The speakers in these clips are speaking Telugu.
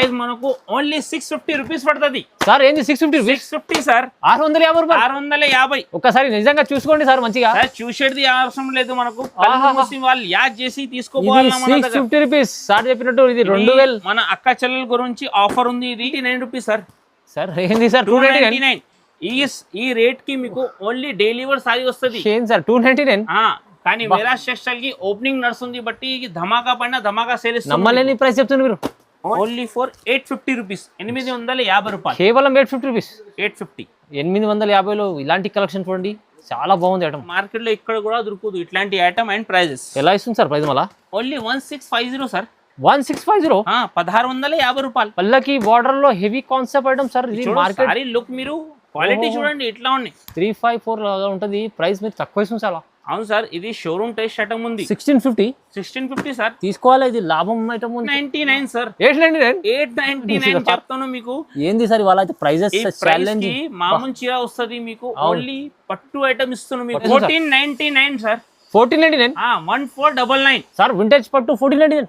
ప్రైస్ మనకు ఓన్లీ 650 రూపీస్ పడుతుంది సార్. ఏంది 650 రూపీస్? 650 సార్, 650 రూపాయలు. 650. ఒక్కసారి నిజంగా చూసుకోండి సార్ మంచిగా. సార్ చూసేది అవసరం లేదు మనకు, ముస్లిం వాళ్ళు యాడ్ చేసి తీసుకోవాలి. 650 రూపీస్ సార్ చెప్పినట్టు. ఇది 2000 మన అక్క చెల్లెల గురించి ఆఫర్ ఉంది. ఇది 9 రూపీస్ సార్. సార్ ఏంది సార్ 299? ఈ రేట్ కి మీకు ఓన్లీ డెలివర్ సారీ వస్తుంది. ఏంది సార్ 299? కానీ మెరాజ్ టెక్స్టైల్ కి ఓపెనింగ్ నడుస్తుంది బట్టి ధమాకా పైన ధమాకా సేల్ ఇస్తుంది. నమ్మలేని ప్రైస్ చెప్తున్నారు మీరు. ఓన్లీ ఫర్ 850 రూపీస్, 850 రూపాయలు. కేవలం 850 రూపీస్. 850, 850లో ఇలాంటి కలెక్షన్ చూడండి, చాలా బాగుంది ఐటమ్. మార్కెట్ లో ఇక్కడ కూడా దొరుకుతుంది ఇట్లాంటి ఐటమ్ అండ్ ప్రైజెస్. ఎలా ఇస్తుంది సార్ ప్రైస్? మళ్ళా ఓన్లీ 1650 సార్. 1650, 1650 రూపాయలు. పల్లకి బార్డర్ లో హెవీ కాన్సెప్ట్ ఐటమ్ సార్. ఇది మార్కెట్ సారీ లుక్ మీరు క్వాలిటీ చూడండి ఎట్లా ఉన్నాయి. 354 లాగా ఉంటది. ప్రైస్ మీరు తక్కువ ఇస్తుంది చాలా. అవును సార్, ఇది షోరూమ్ టెస్ట్ ఐటమ్ ఉంది. 1650 సార్. తీసుకోవాలి. ఇది లాభం ఐటమ్ ఉంది. 99 సార్. 899 చెప్తాను మీకు. ఏంది సార్ ఇవాళ అయితే ప్రైజెస్ ఛాలెంజ్. మామూలు చీర వస్తుంది మీకు, ఓన్లీ పట్టు ఐటమ్ ఇస్తున్నాను మీకు. 1499 సార్. 1499. 1499 సార్. వింటేజ్ పట్టు 1499.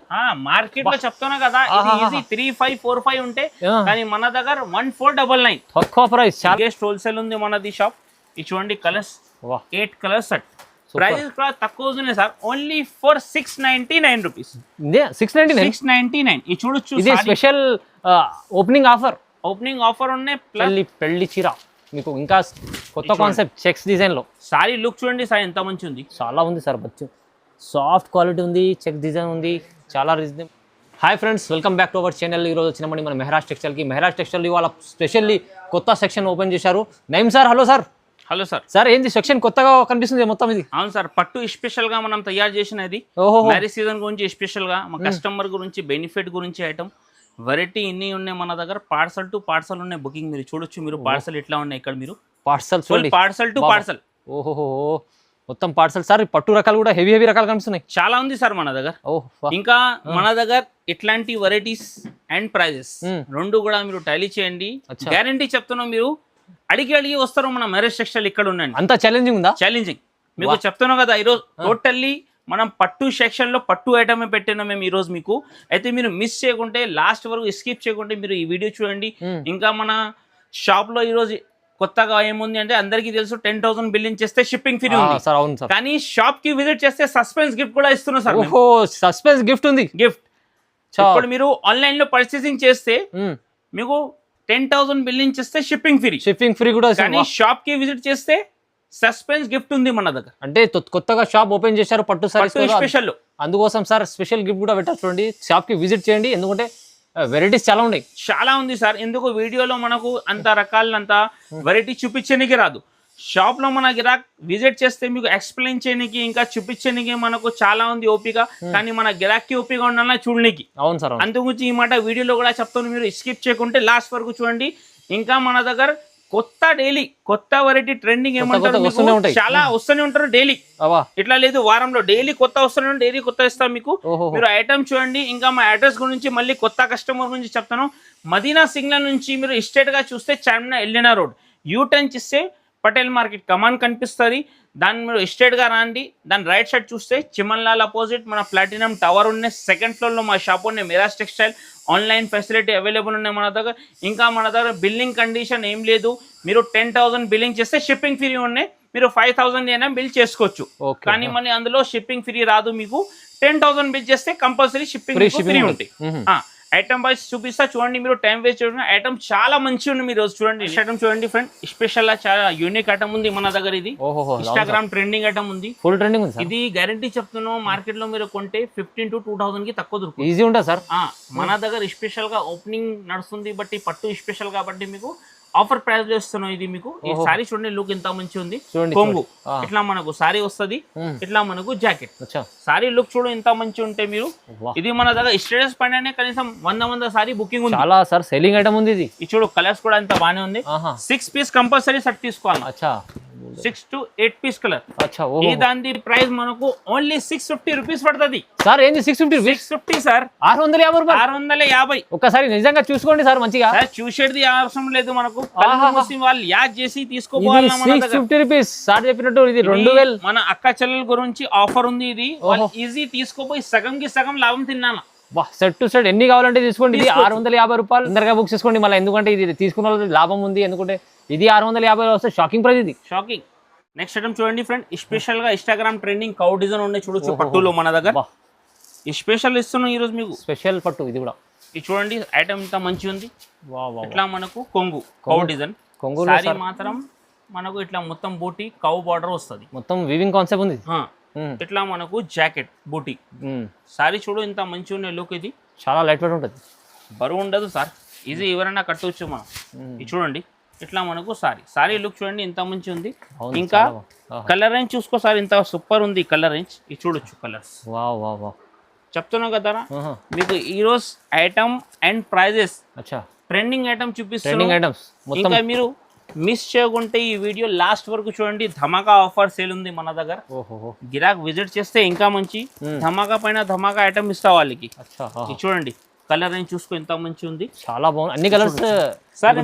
మార్కెట్ లో చెప్తున్నా కదా, ఇది ఈజీ 3545 ఉంటే, కానీ మన దగ్గర 1499 తక్కువ ప్రైస్. గెస్ట్ హోల్సేల్ ఉంది మనది షాప్. ఇది చూడండి కలర్స్, 8 కలర్స్ సెట్. ప్రైజెస్ కూడా తక్కువ ఉన్నాయి సార్. Only for 699 rupees. 699. ఇది చూడొచ్చు. ఇది స్పెషల్ ఓపెనింగ్ ఆఫర్ ఉన్నాయి. ప్లస్ పెళ్లి చీర మీకు ఇంకా కొత్త కాన్సెప్ట్ చెక్స్ డిజైన్ లో. సారీ లుక్ చూడండి సార్ ఎంత మంచి ఉంది. చాలా ఉంది సార్. బచ్చు సాఫ్ట్ క్వాలిటీ ఉంది, చెక్ డిజైన్ ఉంది, చాలా reasonable. Hi friends, welcome back to our channel. ఈరోజు వచ్చినామండి మన మెహరాజ్ టెక్స్టైల్కి. మెహరాజ్ టెక్స్టైల్ ఇవాళ స్పెషల్లీ కొత్త సెక్షన్ ఓపెన్ చేశారు. Naim sir. Hello sir. Hello sir. Sir ఏంది సెక్షన్ కొత్తగా కనిపిస్తుంది మొత్తం ఇది? అవును సార్, పట్టు స్పెషల్ గా మనం తయారు చేసినది. మ్యారేజ్ సీజన్ గురించి స్పెషల్ గా, మా కస్టమర్ గురించి, బెనిఫిట్ గురించి ఐటమ్. వెరైటీ ఇన్ని ఉన్నాయి మన దగ్గర. పార్సల్ టు పార్సల్ ఉన్నాయి బుకింగ్. మీరు చూడొచ్చు. మీరు పార్సల్ ఎట్లా ఉన్నాయి ఇక్కడ. మీరు పార్సల్ టు పార్సల్. ఓహో, మొత్తం పార్సల్ సార్. పట్టు రకాలు కూడా హెవీ రకాలు కనిపిస్తున్నాయి. చాలా ఉంది సార్ మన దగ్గర. ఇంకా మన దగ్గర ఇట్లాంటి వెరైటీస్ అండ్ ప్రైజెస్ రెండు కూడా మీరు టాలీ చేయండి. గ్యారంటీ చెప్తున్నాం. మీరు అడిగి వస్తారు మన మ్యారేజ్ టెక్స్టైల్ ఇక్కడ ఉండండి. అంత ఛాలెంజింగ్ ఉందా? ఛాలెంజింగ్. మీకు చెప్తున్నాం కదా, ఈరోజు టోటల్లీ మనం పట్టు సెక్షన్ లో పట్టు ఐటమే పెట్టినాం మేము ఈ రోజు మీకు. అయితే మీరు మిస్ చేయకుంటే, లాస్ట్ వరకు స్కిప్ చేయకుంటే మీరు ఈ వీడియో చూడండి. ఇంకా మన షాప్ లో ఈ రోజు కొత్తగా ఏముంది అంటే, అందరికీ తెలుసు 10,000 బిల్లింగ్ చేస్తే షిప్పింగ్ ఫ్రీ ఉంది. కానీ షాప్ కి విజిట్ చేస్తే సస్పెన్స్ గిఫ్ట్ కూడా ఇస్తున్నాం సార్. సస్పెన్స్ గిఫ్ట్ ఉంది. ఇప్పుడు మీరు ఆన్లైన్ లో పర్చేసింగ్ చేస్తే మీకు 10,000 బిల్లింగ్ చేస్తే షిప్పింగ్ ఫ్రీ కూడా. కానీ షాప్ కి విజిట్ చేస్తే సస్పెన్స్ గిఫ్ట్ ఉంది మన దగ్గర. అంటే కొత్తగా షాప్ ఓపెన్ చేశారు పట్టు సారీ స్పెషల్. అందుకోసం సార్ స్పెషల్ గిఫ్ట్ కూడా పెట్టారు. చూడండి, షాప్ కి విజిట్ చేయండి. ఎందుకంటే వెరైటీస్ చాలా ఉన్నాయి. చాలా ఉంది సార్. ఎందుకు వీడియోలో మనకు అంత రకాలంత వెరైటీ చూపించడానికి రాదు. షాప్ లో మన గిరాక్ విజిట్ చేస్తే మీకు ఎక్స్ప్లెయిన్ చేయడానికి, ఇంకా చూపించడానికి మనకు చాలా ఉంది ఓపిక. కానీ మన గిరాక్కి ఓపిక ఉండాలని చూడడానికి. అవును సార్. అందుగురించి ఈ మాట వీడియోలో కూడా చెప్తాను. మీరు స్కిప్ చేయకుంటే లాస్ట్ వరకు చూడండి. ఇంకా మన దగ్గర కొత్త వెరైటీ ట్రెండింగ్ ఏమంటారు చాలా వస్తూనే ఉంటారు డైలీ. ఇట్లా లేదు, వారంలో డైలీ కొత్త వస్తూనే, డైలీ కొత్త ఇస్తాం మీకు. మీరు ఐటమ్ చూడండి. ఇంకా మా అడ్రస్ గురించి మళ్ళీ కొత్త కస్టమర్ గురించి చెప్తాను. మదీనా సిగ్నల్ నుంచి మీరు స్ట్రైట్ గా చూస్తే చార్మినార్ ఎల్లినా రోడ్ U-turn ఇస్తే పటేల్ మార్కెట్ కమాన్ కనిపిస్తుంది. దాన్ని మీరు స్ట్రైట్ గా రండి. దాని రైట్ సైడ్ చూస్తే చిమన్లాల్ అపోజిట్ మన ప్లాటినం టవర్ ఉన్నాయి. సెకండ్ ఫ్లోర్ లో మా షాప్ ఉన్నాయి Meraj textile. Online facility available ఉన్నాయి మన దగ్గర. ఇంకా మన దగ్గర బిల్లింగ్ కండిషన్ ఏం లేదు. మీరు 10,000 బిల్లింగ్ చేస్తే షిప్పింగ్ ఫ్రీ ఉన్నాయి. మీరు 5,000 అయినా బిల్ చేసుకోవచ్చు. కానీ మళ్ళీ అందులో షిప్పింగ్ ఫ్రీ రాదు మీకు. 10,000 బిల్ చేస్తే కంపల్సరీ షిప్పింగ్ ఫ్రీ ఉంటాయి. ఐటమ్ వైజ్ చూపిస్తా చూడండి. మీరు టైం వేస్ట్ చూడండి. ఐటమ్ చాలా మంచిగా ఉంది. మీరు చూడండి ఐటమ్ చూడండి ఫ్రెండ్. స్పెషల్ చాలా యూనిక్ ఐటమ్ ఉంది మన దగ్గర. ఇది ఇన్స్టాగ్రామ్ ట్రెండింగ్ ఐటమ్ ఉంది. ఫుల్ ట్రెండింగ్ ఉంది. ఇది గ్యారంటీ చెప్తున్నాం. మార్కెట్ లో మీరు కొంటే 15 to 2,000 కి తక్కువ దొరుకుతుంది. ఈజీ ఉంటుంది సార్. మన దగ్గర స్పెషల్ గా ఓపెనింగ్ నడుస్తుంది బట్టి పట్టు స్పెషల్ కాబట్టి మీకు ఆఫర్ ప్రైస్ లో ఇస్తున్నాం. ఇది మీకు ఈ సారీ చూడండి, లుక్ ఎంత మంచి ఉంది. కొంగు ఇట్లా మనకు సారీ వస్తుంది. ఇట్లా మనకు జాకెట్. సారీ లుక్ చూడు ఎంత మంచి ఉంటే మీరు. ఇది మన దగ్గర స్టేటస్ పైన కనీసం 100 సారీ బుకింగ్ ఉంది. చాలా సార్ సెల్లింగ్ ఐటమ్ ఉంది. ఇది చూడు కలర్స్ కూడా ఎంత బాగానే ఉంది. 6 పీస్ కంపల్సరీ సెట్ తీసుకోవాలి. 6 to 8 పీస్ కలర్. ఈ దాని ప్రైస్ మనకు ఓన్లీ 650 రూపీస్ పడుతుంది. సార్ ఏంది 650 సార్. 650 రూపాయలు. 650. ఒక్కసారి నిజంగా చూసుకోండి సార్ మంచిగా. చూసేది అవసరం లేదు మనకు, ముస్లిం వాళ్ళు యాడ్ చేసి తీసుకోవాలి. 650 రూపీస్ సార్ చెప్పినట్టు. ఇది 2000 మన అక్క చెల్లెల గురించి ఆఫర్ ఉంది. ఇది ఈజీ తీసుకోపోయి సగంకి సగం లాభం తిన్నాను. వా సెట్ టు సెట్ ఎన్ని కావాలంటే తీసుకోండి. ఇది 650 రూపాయలు తొందరగా బుక్ చేసుకోండి. మళ్ళీ ఎందుకంటే ఇది తీసుకున్న వాళ్ళకి లాభం ఉంది. ఎందుకంటే ఇది 650 వస్తే షాకింగ్ ప్రైస్ ఇది. షాకింగ్. నెక్స్ట్ ఐటమ్ చూడండి ఫ్రెండ్, స్పెషల్ గా ఇన్స్టాగ్రామ్ ట్రెండింగ్ కౌ డిజైన్ ఉన్నాయి చూడొచ్చు పట్టులో మన దగ్గర. ఈ స్పెషల్ ఇస్తున్నాం ఈ రోజు మీకు, స్పెషల్ పట్టు ఇది కూడా. ఇది చూడండి ఐటమ్ ఇంత మంచిగా ఉంది. ఇట్లా మనకు కొంగు కౌ డిజైన్, కొంగు సారీ మాత్రం మనకు ఇట్లా మొత్తం బూటీ కౌ బార్డర్ వస్తుంది. మొత్తం వీవింగ్ కాన్సెప్ట్ ఉంది. ఇట్లా మనకు జాకెట్ బూటీ సారీ చూడు ఇంత మంచిగా ఉన్న లుక్. ఇది చాలా లైట్ వెయిట్ ఉంటుంది, బరువు ఉండదు సార్, ఈజీ ఎవరైనా కట్టవచ్చు మనం. ఇది చూడండి ఇట్లా మనకు సారీ లుక్ చూడండి ఇంత మంచి ఉంది. ఇంకా కలర్ రేంజ్ చూసుకో సార్, ఇంత సూపర్ ఉంది కలర్ రేంజ్. ఇది చూడొచ్చు కలర్స్. చెప్తున్నాం కదా మీకు ఈ రోజు item and prizes trending item చూపిస్తున్నాం. ఇంకా మీరు మిస్ చేయకుంటే ఈ వీడియో లాస్ట్ వరకు చూడండి. ధమాకా ఆఫర్ సేల్ ఉంది మన దగ్గర. గిరాక్ విజిట్ చేస్తే ఇంకా మంచి ధమాకా పైన ధమాకా ఐటమ్ ఇస్తా వాళ్ళకి. ఇది చూడండి కలర్ రేంజ్ చూసుకో ఇంత మంచి ఉంది, చాలా బాగుంది. అన్ని కలర్స్ సార్,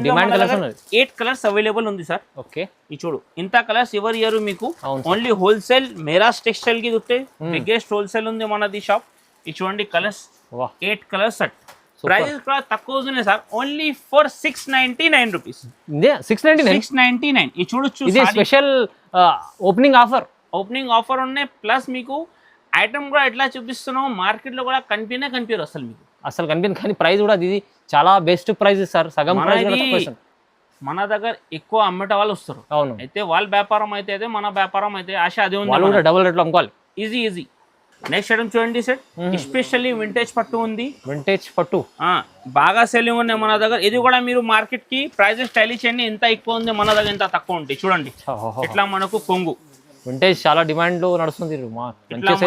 8 కలర్స్ అవైలబుల్ ఉంది సార్. ఓకే ఇది చూడు ఇంత కలర్స్ ఎవరు ఇయర్ మీకు ఓన్లీ హోల్సేల్ మెరాజ్ టెక్స్టైల్ కి దొరుకుతాయి. బిగ్గెస్ట్ హోల్సేల్ ఉంది మనది షాప్. ఇది చూడండి కలర్స్ 8 కలర్స్ సెట్. ప్రైజెస్ కూడా తక్కువ ఉన్నాయి సార్, ఓన్లీ ఫర్ 699 రూపీస్. 699. ఇది చూడొచ్చు స్పెషల్ ఓపెనింగ్ ఆఫర్ ఉన్నాయి. ప్లస్ మీకు ఐటమ్ కూడా ఎట్లా చూపిస్తున్నాం మార్కెట్ లో కూడా కనిపించారు అసలు కనిపించదు. కానీ ప్రైస్ కూడా ఇది చాలా బెస్ట్ ప్రైస్ సార్, సగం ప్రైస్. మన దగ్గర ఎక్కువ అమ్మేట వాళ్ళు వస్తారు. అవును, అయితే వాళ్ళ వ్యాపారం అయితే మన వ్యాపారం అయితే ఆశ అదే ఉంది. వాళ్ళు కూడా డబుల్ రేట్లో అమ్ముకోవాలి. ఈజీ. నెక్స్ట్ ఐటమ్ చూడండి సెట్, ఎస్పెషల్లీ వింటేజ్ పట్టు ఉంది. వింటేజ్ పట్టు బాగా సెల్లింగ్ ఉన్నాయి మన దగ్గర. ఇది కూడా మీరు మార్కెట్ కి ప్రైజెస్ స్టైలిష్ చేయండి, ఎంత ఎక్కువ ఉంది మన దగ్గర ఎంత తక్కువ ఉంటాయి. చూడండి ఇట్లా మనకు కొంగు వింటేజ్ చాలా డిమాండ్ లో నడుస్తుంది.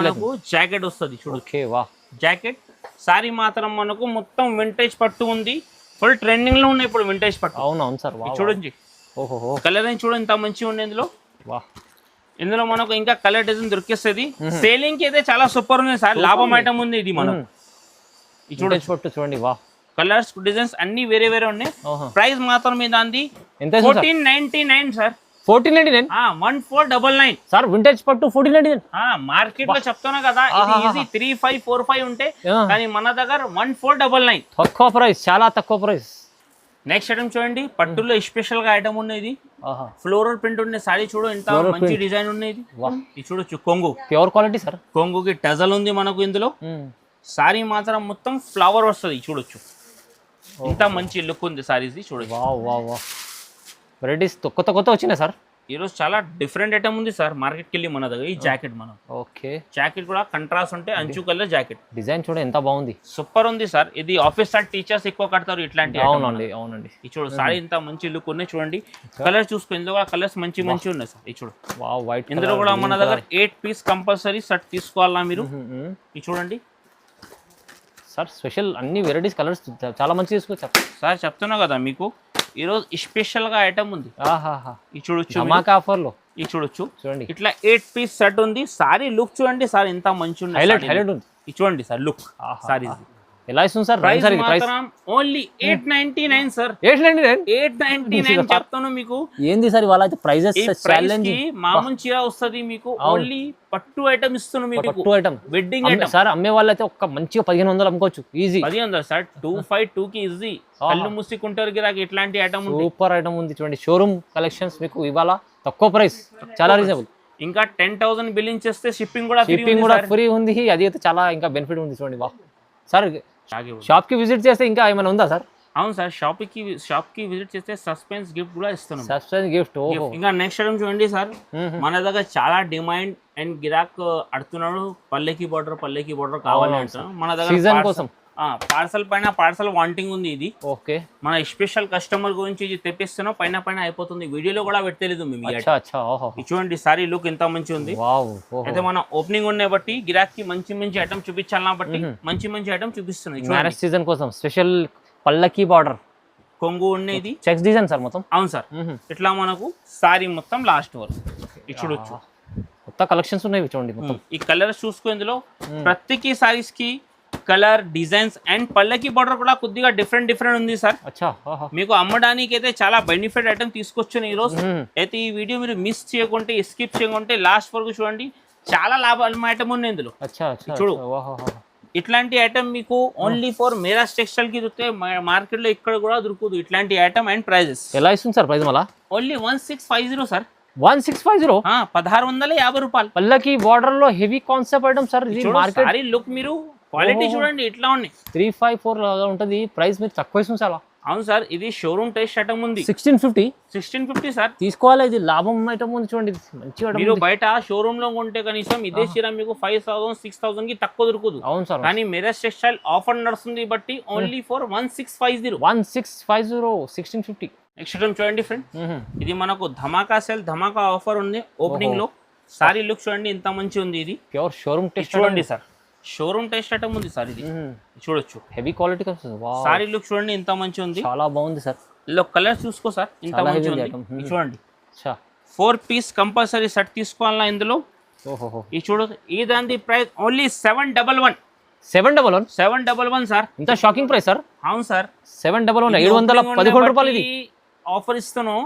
మనకు జాకెట్ వస్తుంది చూడు. జాకెట్ సారీ మాత్రం మనకు మొత్తం వింటేజ్ పట్టు ఉంది. ఫుల్ ట్రెండింగ్ లో ఉన్నాయి ఇప్పుడు వింటేజ్ పట్టు. అవును సార్ చూడండి కలర్ చూడండి ఎంత మంచిగా ఉంది. ఇందులో మనకు ఇంకా కలర్ డిజైన్ దొరికేస్తుంది. సేలింగ్ కి అయితే చాలా సూపర్ ఉంది సార్, లాభం ఐటమ్ ఉంది ఇది. మనం చూడండి కలర్స్ డిజైన్స్ అన్ని వేరే వేరే ఉన్నాయి. ప్రైస్ మాత్రం మీద అంది 1499 సార్. 1499 1499 సార్. వింటేజ్ పట్టు 1499 మార్కెట్ లో చెప్తున్నా కదా, ఈజీ 3545 ఉంటే కానీ మన దగ్గర 1499. తక్కువ ప్రైస్, చాలా తక్కువ ప్రైస్. నెక్స్ట్ ఐటమ్ చూడండి పట్టులో స్పెషల్ గా ఐటమ్ ఉన్నది. ఫ్లోరల్ ప్రింట్ ఉన్న సారీ చూడు ఎంత మంచి డిజైన్ ఉన్నది. ఇది చూడొచ్చు కొంగు ప్యూర్ క్వాలిటీ సార్. కొంగుకి టజల్ ఉంది మనకు ఇందులో. సారీ మాత్రం మొత్తం ఫ్లవర్ వస్తుంది చూడొచ్చు, ఇంత మంచి లుక్ ఉంది సారీస్. చూడొచ్చు వెరైటీస్ కొత్త వచ్చినాయి సార్. ఈ రోజు చాలా డిఫరెంట్ ఐటమ్ ఉంది సార్ మార్కెట్కి వెళ్ళి మన దగ్గర. ఈ జాకెట్ మనం జాకెట్ కూడా కంట్రాస్ట్ ఉంటే అంచు కలర్ జాకెట్. డిజైన్ చూడ ఎంత బాగుంది, సూపర్ ఉంది సార్. ఇది ఆఫీస్ సార్ టీచర్స్ ఎక్కువ కడతారు ఇట్లాంటి. అవునండి. ఇది చూడు సారీ ఇంత మంచి లుక్ ఉన్నాయి. చూడండి కలర్ చూసుకో, ఇందులో కలర్స్ మంచి ఉన్నాయి సార్. ఇది చూడు వైట్. ఇందులో కూడా మన దగ్గర 8 పీస్ కంపల్సరీ సెట్ తీసుకోవాలా మీరు. ఇది చూడండి సార్, స్పెషల్ అన్ని వెరైటీస్ కలర్స్ చాలా మంచి తీసుకోవచ్చు సార్. చెప్తున్నా కదా మీకు ఈరోజు స్పెషల్ గా ఐటమ్ ఉంది. ఇది చూడొచ్చు ఆఫర్ లో. ఇది చూడొచ్చు చూడండి ఇట్లా 8 పీస్ సెట్ ఉంది. సారీ లుక్ చూడండి సార్ ఎంత మంచి ఉంది. హైలైట్ ఉంది. ఇది చూడండి సార్ లుక్ సారీ ఎలా ఇస్తుంది సార్? Price only 899 sir. 899 చెప్తాను మీకు. ఏంది సార్ ఇవాళ అయితే ప్రైజెస్ ఛాలెంజ్. మామూలు చీర వస్తుంది మీకు, ఓన్లీ పట్టు ఐటమ్ ఇస్తున్నాను మీకు. పట్టు ఐటమ్ వెడ్డింగ్ ఐటమ్ సార్. అమ్మే వాళ్ళు అయితే ఒక మంచిగా 1500 అమ్ముకోవచ్చు ఈజీ. 1500 సార్. 252 కి ఈజీ. కళ్ళు మూసుకుంటారు గిరాకి ఇట్లాంటి ఐటమ్. సూపర్ ఐటమ్ ఉంది చూడండి. షోరూమ్ కలెక్షన్స్ మీకు ఇవాళ తక్కువ ప్రైస్, చాలా రీజనబుల్. ఇంకా 10,000 బిల్లింగ్ చేస్తే షిప్పింగ్ కూడా ఫ్రీ ఉంది. అది అయితే చాలా ఇంకా బెనిఫిట్ ఉంది చూడండి. సార్ షాప్ కి విజిట్ చేస్తే ఇంకా ఏమైనా ఉందా సార్? అవును సార్, షాప్ కి విజిట్ చేస్తే సస్పెన్స్ గిఫ్ట్ కూడా ఇస్తున్నాం. Suspense gift. ఇంకా నెక్స్ట్ ఐటమ్ చూడండి సార్, మన దగ్గర చాలా డిమాండ్ అండ్ గిరాక్ అడుగుతున్నాడు. పల్లెకి బార్డర్ కావాలి అంటున్నాం మన దగ్గర. సీజన్ కోసం పార్సల్ పైన పార్సల్ వాంటింగ్ ఉంది. ఇది ఓకే, మన స్పెషల్ కస్టమర్ గురించి ఇది తెప్పిస్తున్నాం. పైన అయిపోతుంది. వీడియోలో కూడా పెట్టలేదు మేము. చూడండి సారీ లుక్ ఎంత మంచి ఉంది. అయితే మన ఓపెనింగ్ ఉన్నాయి బట్టి గిరాక్ కి మంచి ఐటమ్ చూపించాలన్నా బట్టి మంచి ఐటమ్ చూపిస్తున్నాయి. మ్యారేజ్ సీజన్ కోసం స్పెషల్ పల్లకి బార్డర్ కొంగు ఉన్నది. చెక్స్ డిజైన్ సార్ మొత్తం. అవును సార్. ఇట్లా మనకు సారీ మొత్తం లాస్ట్ వరకు ఇది చూడొచ్చు. కొత్త కలెక్షన్స్ ఉన్నాయి చూడండి. ఈ కలర్స్ చూసుకో, ఇందులో ప్రతికి సారీస్ కి కలర్ డిజైన్స్ అండ్ పల్లకి బార్డర్ కూడా కొద్దిగా డిఫరెంట్ ఉంది సార్. మీకు అమ్మడానికి అయితే చాలా బెనిఫిట్ ఐటమ్ తీసుకొచ్చాను ఈ రోజు. అయితే ఈ వీడియో మీరు మిస్ చేయకుంటే, స్కిప్ చేయకుంటే లాస్ట్ వరకు చూడండి. చాలా లాభాలు ఐటమ్ ఉన్నాయి ఇందులో. చూడు ఇట్లాంటి ఐటమ్ మీకు ఓన్లీ ఫర్ మేరాజ్ టెక్స్టైల్ కి దొరికితే మార్కెట్ లో ఇక్కడ కూడా దొరకదు ఇట్లాంటి ఐటమ్ అండ్ ప్రైజెస్. ఎలా ఇస్తుంది సార్ ప్రైస్ మళ్ళా? Only 1650 sir. 1650 1650 రూపాయలు. పల్లకి బార్డర్ లో హెవీ కాన్సెప్ట్ ఐటమ్ సార్. ఇది మార్కెట్ సారీ లుక్ మీరు క్వాలిటీ చూడండి ఇట్లా ఉన్నాయి. 354 లాగా ఉంటది. ప్రైస్ మీరు తక్కువ ఇస్తుంది చాలా. అవును సార్, ఇది షోరూమ్ టెస్ట్ ఐటమ్ ఉంది. 1650 సార్ తీసుకోవాలి. ఇది లాభం ఐటమ్ ఉంది చూడండి, మంచి ఐటమ్. మీరు బయట షోరూమ్ లో కొంటే కనీసం ఇదే చీర మీకు 5000 6000 కి తక్కువ దొరుకుతుంది. అవును సార్, కానీ మేరాజ్ టెక్స్టైల్ ఆఫర్ నడుస్తుంది బట్టి ఓన్లీ ఫర్ 1650. 1650 నెక్స్ట్ ఐటమ్ చూడండి ఫ్రెండ్, ఇది మనకు ధమాకా సేల్ ధమాకా ఆఫర్ ఉంది ఓపెనింగ్ లో. సారీ లుక్ చూడండి ఎంత మంచి ఉంది. ఇది ప్యూర్ షోరూమ్ టెస్ట్ చూడండి సార్, షోరూమ్ టెస్ట్ ఐటమ్ ఉంది సార్. ఇది చూడొచ్చు, హెవీ క్వాలిటీ వస్తుంది. సారీ లుక్ చూడండి ఎంత మంచి ఉంది, చాలా బాగుంది సార్. ఇందులో కలర్ చూసుకో సార్ ఎంత మంచి ఉంది. చూడండి 4 పీస్ కంపల్సరీ సెట్ తీసుకోవాలన్నా ఇందులో. ఇది చూడొచ్చు, ఈ దాని ప్రైస్ ఓన్లీ 711. 711 సార్. ఇంత షాకింగ్ ప్రైస్ సార్. అవును సార్, 711 711 రూపాయలు. ఇది ఆఫర్ ఇస్తాను,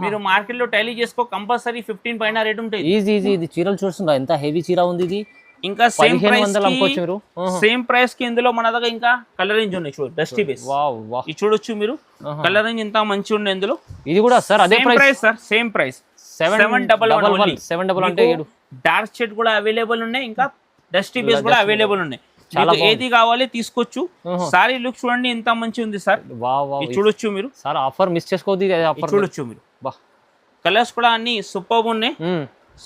మీరు మార్కెట్ లో టైలీ చేసుకో, కంపల్సరీ 15 పైన రేట్ ఉంటుంది. ఈజీ. ఇది చీరలు చూస్తుందా ఎంత హెవీ చీర ఉంది. ఇది ఇంకా సేమ్ ప్రైస్ కి ఇందులో మన దగ్గర ఇంకా కలర్ రేంజ్ ఉన్నాయి. చూడు డస్టీ బేస్ ఇది చూడొచ్చు మీరు, కలర్ రేంజ్ ఇంత మంచి ఉన్నాయి ఇందులో. ఇది కూడా సార్ అదే ప్రైస్ సార్, సేమ్ ప్రైస్ 711 అంటే డార్క్ షేడ్ కూడా అవైలబుల్ ఉన్నాయి, ఇంకా డస్టీ బేస్ కూడా అవైలబుల్ ఉన్నాయి. చాలా ఏది కావాలి తీసుకోవచ్చు. సారీ లుక్ చూడండి ఎంత మంచి ఉంది సార్. చూడొచ్చు మీరు సార్, ఆఫర్ మిస్ చేసుకోవద్దు. చూడొచ్చు మీరు, కలర్స్ కూడా అన్ని సూపర్ ఉన్నాయి,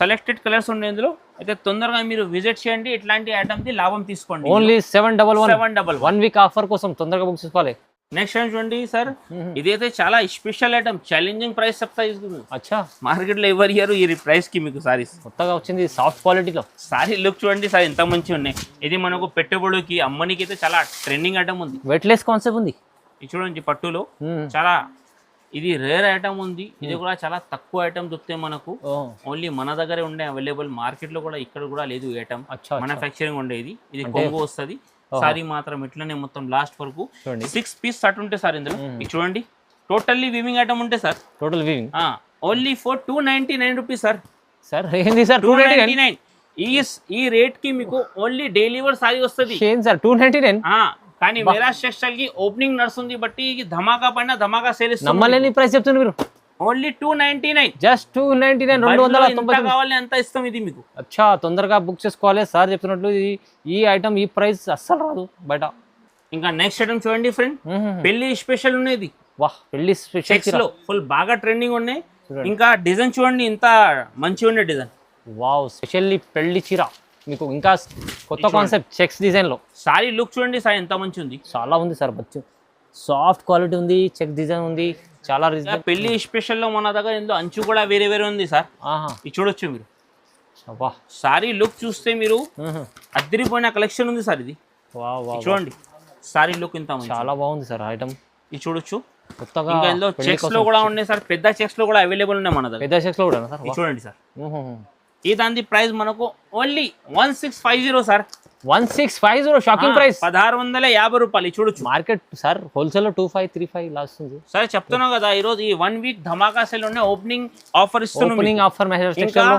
సెలెక్టెడ్ కలర్స్ ఉన్నాయి ఇందులో. అయితే తొందరగా మీరు విజిట్ చేయండి, ఇట్లాంటి ఐటమ్ ది లాభం తీసుకోండి. ఓన్లీ 711 1 వీక్ ఆఫర్ కోసం తొందరగా బుక్ చేసుకోవాలి. నెక్స్ట్ టైం చూడండి సార్, ఇదైతే చాలా స్పెషల్ ఐటమ్, ఛాలెంజింగ్ ప్రైస్ చెప్తా. అచ్చా, మార్కెట్ లో ఎవరు ఇయర్ ఈ ప్రైస్ కి మీకు సారీస్ కొత్తగా వచ్చింది సాఫ్ట్ క్వాలిటీలో. సారీ లుక్ చూడండి సార్ ఎంత మంచి ఉన్నాయి. ఇది మనకు పెట్టుబడికి అమ్మనికి అయితే చాలా ట్రెండింగ్ ఐటమ్ ఉంది, వెయిట్లెస్ కాన్సెప్ట్ ఉంది. ఇది చూడండి పట్టులో చాలా ఇది రేర్ ఐటమ్ ఉంది. ఇది కూడా చాలా తక్కువ ఐటమ్ దొరికితే మనకు, ఓన్లీ మన దగ్గరే ఉండే అవైలబుల్, మార్కెట్ లో కూడా ఇక్కడ కూడా లేదు ఐటమ్. మ్యానుఫ్యాక్చరింగ్ ఉండేది. ఇది కొంగు వస్తుంది, సారీ మాత్రం ఇట్లనే మొత్తం లాస్ట్ వరకు 6 పీస్ షర్ట్ ఉంటే సార్ ఇందులో. ఇది చూడండి టోటల్లీ వీవింగ్ ఐటమ్ ఉంటే sir, total weaving only for 299 rupees sir. Sir ఏంది సార్ 299? ఈ రేట్ కి మీకు ఓన్లీ డైలీ వేర్ సారీ వస్తుంది సార్ 299. కానీ మేరాజ్ టెక్స్టైల్ కి ఓపెనింగ్ నడుస్తుంది బట్టి ధమాకా పైన ధమాకా సేల్ ఇస్తుంది. నమ్మలేని ప్రైస్ చెప్తున్నారు మీరు. Only 299, just 299. 290 కావాలి అంత ఇస్తాం ఇది మీకు. అచ్చా, తొందరగా బుక్ చేసుకోవాలి. సార్ చెప్తున్నట్లు ఈ ఐటమ్ ఈ ప్రైస్ అస్సలు రాదు బయట. ఇంకా నెక్స్ట్ ఐటమ్ చూడండి ఫ్రెండ్, పెళ్లి స్పెషల్ ఉన్నది. వాహ్, పెళ్లి స్పెషల్ లో ఫుల్ బాగా ట్రెండింగ్ ఉన్నాయి. ఇంకా డిజైన్ చూడండి ఇంత మంచిగా ఉండే డిజైన్. వావ్, స్పెషల్లీ పెళ్లి చీర మీకు, ఇంకా కొత్త కాన్సెప్ట్ చెక్స్ డిజైన్ లో. సారీ లుక్ చూడండి సార్ ఎంత మంచి ఉంది, చాలా ఉంది సార్. సాఫ్ట్ క్వాలిటీ ఉంది, చెక్ డిజైన్ ఉంది, చాలా పెళ్లి స్పెషల్ లో మన దగ్గర ఇందులో అంచు కూడా వేరే వేరే ఉంది సార్. ఇది చూడొచ్చు మీరు. సారీ లుక్ చూస్తే మీరు అదిరిపోయిన కలెక్షన్ ఉంది సార్. ఇది చూడండి సారీ లుక్ ఇంత చాలా బాగుంది సార్ ఐటమ్. ఇది చూడొచ్చు కొత్తగా. ఇంకా ఇందులో చెక్స్ లో కూడా ఉన్నాయి సార్, పెద్ద చెక్స్ లో కూడా అవైలబుల్ ఉన్నాయి మన దగ్గర. పెద్ద చెక్స్ లో కూడా సార్. చూడండి సార్, ఈ దాని ప్రైస్ మనకు ఓన్లీ 1650 సార్. 1650 shocking price. 1650 రూపాయలు. చూడొచ్చు మార్కెట్ సార్ హోల్సేల్ లో 2535 లాస్ట్ ఉంది సార్. చెప్తున్నావు కదా ఈ రోజు ఈ 1 వీక్ ధమాకా సేల్ ఉన్నాయి, ఓపెనింగ్ ఆఫర్ ఇస్తున్నాం. ఓపెనింగ్ ఆఫర్ మెసేజ్ టెక్స్టైల్ లో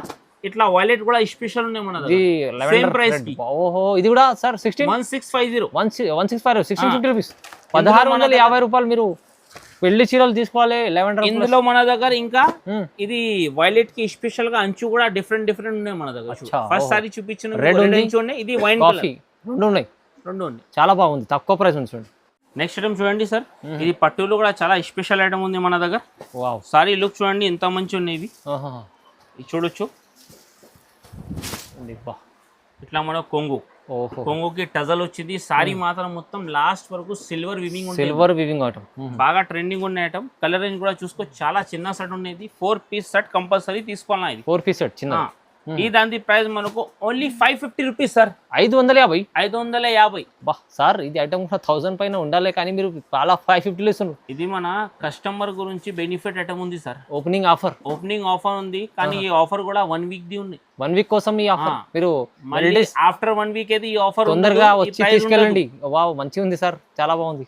ఇట్లా వాలెట్ కూడా స్పెషల్ ఉన్నాయి మన దగ్గర, సేమ్ ప్రైస్ కి. ఓహో, ఇది కూడా సార్ 1650 1650 రూపీస్. 1650 రూపాయలు మీరు పెళ్లి చీరలు తీసుకోవాలి. ఇందులో మన దగ్గర ఇంకా ఇది వైలెట్ కి స్పెషల్ గా అంచు కూడా డిఫరెంట్ ఉన్నాయి మన దగ్గర. ఫస్ట్ సారీ చూపించిన రెడ్ ఉన్నాయి, ఇది వైన్ కాఫీ, రెండు ఉన్నాయి. చాలా బాగుంది, తక్కువ ప్రైస్ ఉంది చూడండి. నెక్స్ట్ ఐటమ్ చూడండి సార్, ఇది పట్టులో కూడా చాలా స్పెషల్ ఐటమ్ ఉంది మన దగ్గర. సారీ లుక్ చూడండి ఎంత మంచి ఉన్నాయి ఇవి. ఇది చూడొచ్చు ఇట్లా మన కొంగుకి టజల్ వచ్చింది. సారీ మాత్రం మొత్తం లాస్ట్ వరకు సిల్వర్ వివింగ్ ఐటమ్, బాగా ట్రెండింగ్ ఉన్న ఐటమ్. కలర్ రేంజ్ కూడా చూసుకో, చాలా చిన్న సెట్ ఉన్నది. 4 పీస్ సెట్ కంపల్సరీ తీసుకోవాలా. ఇది 4 పీస్ సెట్ చిన్న. ఈ దాని ప్రైస్ మనకు ఓన్లీ 550 రూపీస్ సార్. 550. బా సార్, ఇది ఐటమ్ కూడా 1000 పైన ఉండాలి, కానీ మీరు చాలా 550 ఇస్తున్నారు. ఇది మన కస్టమర్ గురించి బెనిఫిట్ ఐటమ్ ఉంది సార్. ఓపెనింగ్ ఆఫర్ ఉంది, కానీ ఈ ఆఫర్ కూడా 1 వీక్ ది ఉంది. 1 వీక్ కోసం ఈ ఆఫర్. మీరు ఆఫ్టర్ 1 వీక్ అయితే ఈ ఆఫర్ తొందరగా వచ్చి తీసుకెళ్ళండి. వావ్, మంచిగా ఉంది సార్, చాలా బాగుంది.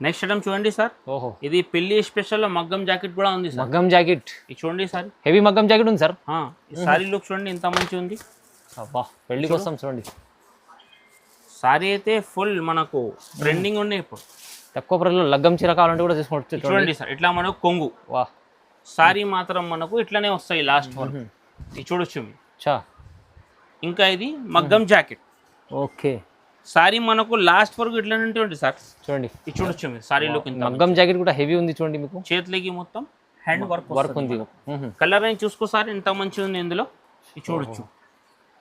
నెక్స్ట్ ఐటమ్ చూడండి సార్, ఇది పెళ్లి స్పెషల్ లో మగ్గం జాకెట్ కూడా ఉంది సార్. మగ్గం జాకెట్ చూడండి సార్, హెవీ మగ్గం జాకెట్ ఉంది సార్. సారీ లుక్ చూడండి ఎంత మంచి ఉంది. పెళ్లి కోసం చూడండి, సారీ అయితే ఫుల్ మనకు ట్రెండింగ్ ఉన్నాయి ఇప్పుడు. తక్కువ ప్రైస్లో లగ్గం చీర కావాలంటే కూడా తీసుకోవచ్చు. చూడండి సార్, ఇట్లా మనకు కొంగు వా సారీ మాత్రం మనకు ఇట్లానే వస్తాయి లాస్ట్ వరకు. ఇది చూడొచ్చు మీరు. చా ఇంకా ఇది మగ్గం జాకెట్. ఓకే, సారీ మనకు లాస్ట్ వరకు ఇట్లానే ఉంటుంది సార్. చూడండి ఇది చూడొచ్చు మీరు. సారీ లుక్ ఇంత మగ్గం జాకెట్ కూడా హెవీ ఉంది చూడండి, మీకు చేతులకి మొత్తం హ్యాండ్ వర్క్ ఉంది. కలర్ అని చూసుకో సార్, ఎంత మంచిగా ఉంది ఇందులో. ఇది చూడొచ్చు,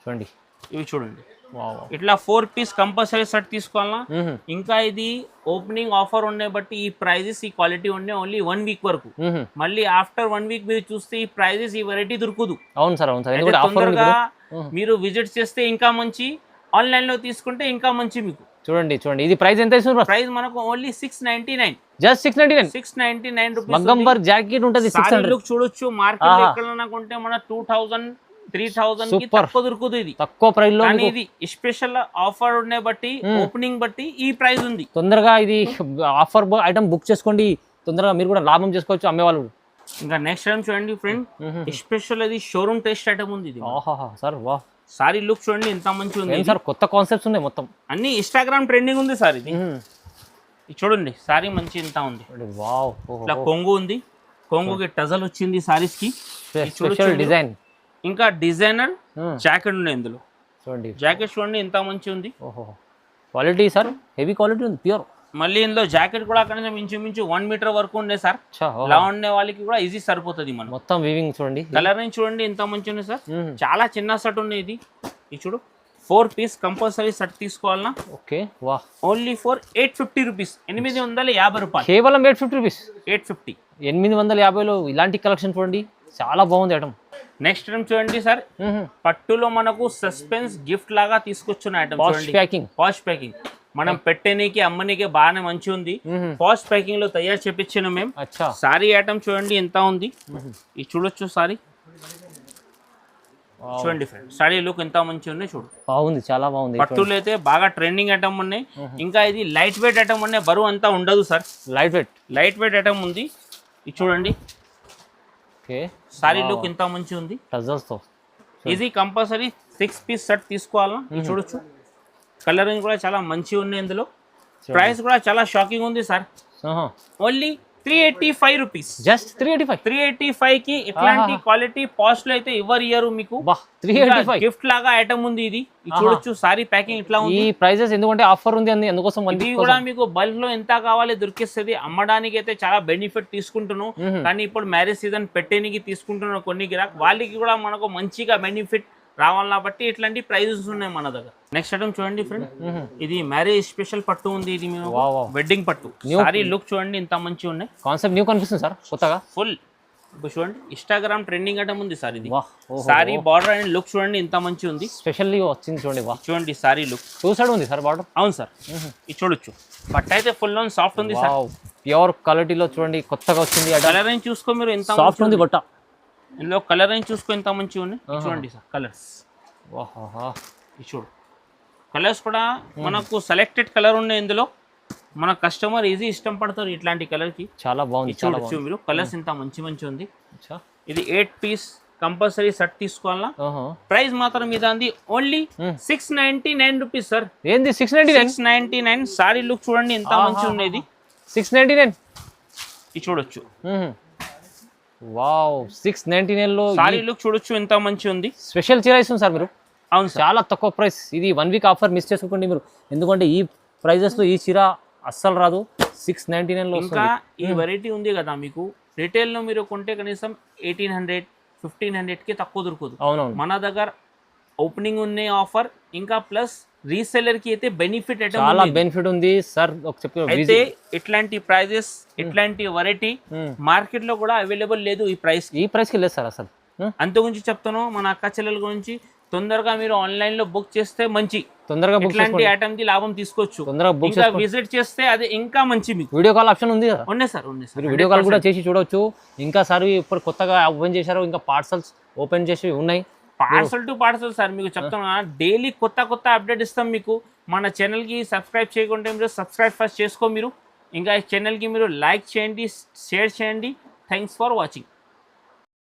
చూడండి ఇవి చూడండి. ఇట్లా 4 పీస్ కంపల్సరీ సెట్ తీసుకోవాలా. ఇంకా ఇది ఓపెనింగ్ ఆఫర్ ఉండే బట్టి ఈ ప్రైజెస్ ఈ క్వాలిటీ ఉండే ఓన్లీ 1 వీక్ వరకు. మళ్ళీ ఆఫ్టర్ 1 వీక్ మీరు చూస్తే ఈ ప్రైజెస్ ఈ వెరైటీ దొరకదు. అవును సార్, అవును సార్. తొందరగా మీరు విజిట్ చేస్తే ఇంకా మంచి, ఆన్లైన్ లో తీసుకుంటే ఇంకా మంచి మీకు. చూడండి చూడండి, ఇది ప్రైస్ ఎంత ఇస్తున్నారు? ప్రైస్ మనకు ఓన్లీ 699, జస్ట్ 699 రూపీస్. మగ్గం వర్క్ జాకెట్ ఉంటుంది. 600 లుక్ చూడొచ్చు. మార్కెట్ లో ఎక్కడ కొంటే మన 2000 3000 కి తక్కువ దొరుకుతుంది. ఇది తక్కువ ప్రైస్ లో, ఇది స్పెషల్ ఆఫర్ ఉండే బట్టి ఓపెనింగ్ బట్టి ఈ ప్రైస్ ఉంది. తొందరగా ఇది ఆఫర్ ఐటమ్ బుక్ చేసుకోండి, తొందరగా మీరు కూడా లాభం చేసుకోవచ్చు అమ్మేవాళ్ళు. ఇంకా నెక్స్ట్ టైం చూడండి ఫ్రెండ్, స్పెషల్ ఇది షోరూమ్ టెస్ట్ ఐటమ్ ఉంది ఇది. సార్ వా, సారీ లుక్ చూడండి ఎంత మంచిగా ఉంది సార్. కొత్త కాన్సెప్ట్స్ ఉన్నాయి మొత్తం, అన్ని ఇన్స్టాగ్రామ్ ట్రెండింగ్ ఉంది సార్. ఇది చూడండి, సారీ మంచి ఇంత ఉంది. వావ్, ఇట్లా కొంగు ఉంది, కొంగుకి టజల్ వచ్చింది సారీస్ కి. Special design. ఇంకా డిజైనర్ జాకెట్ ఉంది ఇందులో. చూడండి జాకెట్ చూడండి ఎంత మంచి ఉంది. క్వాలిటీ సార్ హెవీ క్వాలిటీ ఉంది, ప్యూర్. మళ్ళీ ఇందులో జాకెట్ కూడా అక్కడ ఇంచుమించు 1 మీటర్ వరకు ఉండే సార్. ఇలా ఉండే వాళ్ళకి కూడా ఈజీ సరిపోతుంది. మనం మొత్తం వీవింగ్ చూడండి, కలర్ నుంచి చూడండి ఎంత మంచి ఉంది సార్. చాలా చిన్న సెట్ ఉంది ఇది. ఇది చూడు, 4 పీస్ కంపల్సరీ సెట్ తీసుకోవాలన్నా. ఓకే, వా, ఓన్లీ ఫర్ 850 రూపీస్, 850 రూపాయలు. కేవలం 850 రూపీస్. 850, 850లో ఇలాంటి కలెక్షన్ చూడండి, చాలా బాగుంది ఐటమ్. నెక్స్ట్ టైం చూడండి సార్, పట్టులో మనకు సస్పెన్స్ గిఫ్ట్ లాగా తీసుకొచ్చిన ఐటమ్ చూడండి. పాష్ ప్యాకింగ్ మనం పెట్టేనికి అమ్మనికి బాగానే మంచి ఉంది. పాష్ ప్యాకింగ్ లో తయారు చేపించిన మేము. సారీ ఐటమ్ చూడండి ఎంత ఉంది. ఇది చూడొచ్చు సారీ, చూడండి ఫ్రెండ్. సారీ లుక్ ఎంత మంచి ఉన్నాయి చూడు, బాగుంది, చాలా బాగుంది. పట్టులు అయితే బాగా ట్రెండింగ్ ఐటమ్ ఉన్నాయి. ఇంకా ఇది లైట్ వెయిట్ ఐటమ్ ఉన్నాయి, బరువు అంతా ఉండదు సార్. లైట్ వెయిట్ ఐటమ్ ఉంది. ఇది చూడండి, సారీ లుక్ ఎంత మంచి ఉంది. ఇది కంపల్సరీ 6 పీస్ సెట్ తీసుకోవాలన్నా. చూడొచ్చు, కలరింగ్ కూడా చాలా మంచి ఉన్నాయి ఇందులో. ప్రైస్ కూడా చాలా షాకింగ్ ఉంది సార్. Only 385 rupees. జస్ట్ 385 కి ఇట్లాంటి క్వాలిటీ పాస్ట్ లో అయితే ఎవరు ఇయర్ మీకు. 385 గిఫ్ట్ లాగా ఐటమ్ ఉంది ఇది. చూడొచ్చు, సారీ ప్యాకింగ్ ఇట్లా ఉంది. ఈ ప్రైజెస్ ఎందుకంటే ఆఫర్ ఉంది అందుకోసం. ఇది కూడా మీకు బల్క్ లో ఎంత కావాలి దొరికిస్తుంది. అమ్మడానికి అయితే చాలా బెనిఫిట్ తీసుకుంటున్నాం. కానీ ఇప్పుడు మ్యారేజ్ సీజన్ పెట్టేనికి తీసుకుంటున్నాం కొన్ని గిరాక్, వాళ్ళకి కూడా మనకు మంచిగా బెనిఫిట్ రావాలని బట్టి ఇట్లాంటి ప్రైజెస్ ఉన్నాయి మన దగ్గర. నెక్స్ట్ ఐటమ్ చూడండి ఫ్రెండ్, ఇది మ్యారేజ్ స్పెషల్ పట్టు ఉంది. ఇది వెడ్డింగ్ పట్టు. సారీ లుక్ చూడండి ఎంత మంచి ఉన్నాయి. కాన్సెప్ట్ న్యూ కనిపిస్తుంది సార్, కొత్తగా ఫుల్. చూడండి, ఇన్స్టాగ్రామ్ ట్రెండింగ్ ఐటమ్ ఉంది సార్. ఇది సారీ బార్డర్ అండ్ లుక్ చూడండి ఎంత మంచి ఉంది. స్పెషల్లీ వచ్చింది చూడండి. చూడండి సారీ లుక్ 2 సైడ్ ఉంది సార్ బార్డర్. అవును సార్, ఇది చూడొచ్చు. బట్ అయితే ఫుల్ ఆన్ సాఫ్ట్ ఉంది సార్. ప్యూర్ క్వాలిటీలో చూడండి, కొత్తగా వచ్చింది. కలర్ అని చూసుకో మీరు ఎంత సాఫ్ట్ ఉంది బట్ట. ఇందులో కలర్ అని చూసుకో ఎంత మంచిగా ఉన్నాయి. చూడండి సార్ కలర్స్, చూడు కలర్స్ కూడా మనకు సెలెక్టెడ్ కలర్ ఉన్నాయి ఇందులో. మన కస్టమర్ ఈజీ ఇష్టం పడతారు ఇట్లాంటి కలర్ కి. చాలా బాగుంది. చూడొచ్చు మీరు, కలర్స్ ఇంత మంచి ఉంది. ఇది 8 పీస్ కంపల్సరీ సెట్ తీసుకోవాలన్నా. ప్రైస్ మాత్రం ఇది అంది ఓన్లీ 699 రూపీస్ సార్. ఏంది 699? సారీ లుక్ చూడండి ఎంత మంచి ఉన్నది. 699 ఇది చూడొచ్చు. వావ్, 699 లో సారీ లుక్ చూడొచ్చు ఎంత మంచి ఉంది. స్పెషల్ చీర ఇస్తుంది సార్ మీరు. అవును, చాలా తక్కువ ప్రైస్. ఇది 1 వీక్ ఆఫర్ మిస్ చేసుకోండి మీరు, ఎందుకంటే ఈ ప్రైజెస్ లో ఈ చీర అస్సలు రాదు. 699 లో. ఇంకా ఈ వెరైటీ ఉంది కదా మీకు, రిటైల్ లో మీరు కొంటే కనీసం 1800 1500 కి తక్కువ దొరకదు. అవునవును, మన దగ్గర ఓపెనింగ్ ఉన్న ఆఫర్ ఇంకా ప్లస్ రీసెల్లర్ కి అయితే బెనిఫిట్ చాలా బెనిఫిట్ ఉంది సార్. అయితే ఇట్లాంటి ప్రైజెస్ ఇట్లాంటి వెరైటీ మార్కెట్ లో కూడా అవైలబుల్ లేదు ఈ ప్రైస్ కి లేదు సార్ అసలు. అంత గురించి చెప్తాను మన అక్క చెల్లెల గురించి. తొందరగా మీరు ఆన్లైన్ లో బుక్ చేస్తే మంచి, తొందరగా ఇట్లాంటి ఐటమ్ కి లాభం తీసుకోవచ్చు. తొందరగా విజిట్ చేస్తే అది ఇంకా మంచి. మీకు వీడియో కాల్ ఆప్షన్ ఉంది కదా? ఉన్నాయి సార్, ఉన్నాయి సార్. వీడియో కాల్ కూడా చేసి చూడొచ్చు. ఇంకా సార్ ఇప్పుడు కొత్తగా ఓపెన్ చేశారు, ఇంకా పార్సల్స్ ఓపెన్ చేసి ఉన్నాయి. పార్సల్ టు పార్సల్ సార్ మీకు చెప్తున్నా, డైలీ కొత్త అప్డేట్ ఇస్తాం మీకు. మన ఛానల్ కి సబ్స్క్రైబ్ చేయకుంటే మీరు సబ్స్క్రైబ్ ఫస్ట్ చేసుకో మీరు. ఇంకా ఈ ఛానల్ కి మీరు లైక్ చేయండి, షేర్ చేయండి. Thanks for watching.